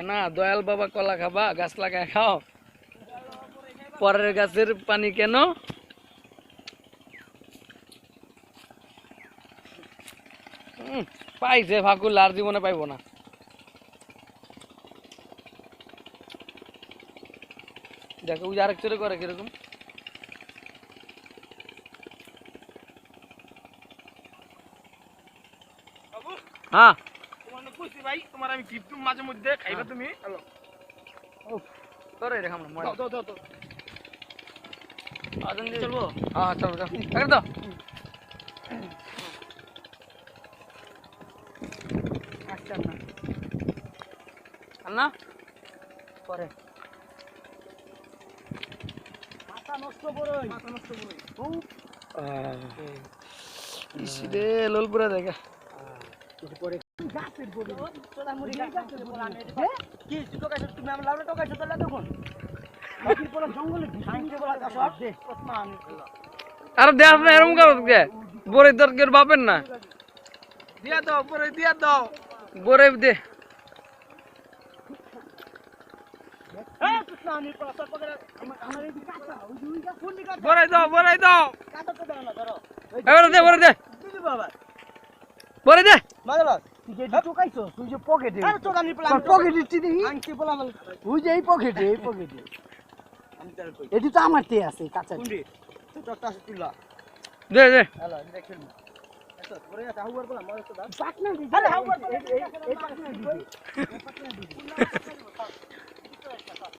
না দয়াল বাবা কলা খাবা গাছ লাগায় খাও পরের গাছের পানি কেন পাইছে ফাকুল আর জীবনে পাইবো না দেখো ওই আরেক চোরে করে কিরকম হ্যাঁ ভাই তোমার আমি গিফট মাঝে মধ্যে খাইবা তুমি হ্যালো তোরে রেখাম না দাও দাও দাও আজন দিয়ে চলবো হ্যাঁ চলো চলো একদম দাও আচ্ছা না আন্না পরে মাথা নষ্ট করই মাথা নষ্ট করই খুব ইসরে লোলপুরা দেখা পরে গাছের পরে তোলা মুড়ি গাছের পরে আমি কি টোকাইছো তুমি আমি লাউরে টোকাইছো তাহলে তখন বাকির পরে জঙ্গলে ভাঙতে বলা সব দে প্রশ্ন আমি আরে দেখ না এরকম করো কে বরে তোর কেউ বাপেন না দিয়া দাও পরে দিয়া দাও বরে দে হ্যাঁ প্রশ্ন আমি প্রশ্ন পরে আমার এই কাটা ওই দুই গাছ কোন দিকে বরে দাও কাটা তো দাও না ধরো বরে দে দিদি বাবা বরে দে মাদাবাস তুই যে টোকাইছো তুই যে পকেটে আরে টোকা নি প্লান পকেটে টিদি আংটি বলাম ওই যে এই পকেটে আমি তার কই এটি তো আমার তে আছে কাঁচা কোনডি তো তোরটা আছে তুলা দে হ্যালো দেখেন আচ্ছা পরে এটা হাউয়ার বলা মারছ দা পাটনা দিদি আরে হাউয়ার এই পাটনা দিদি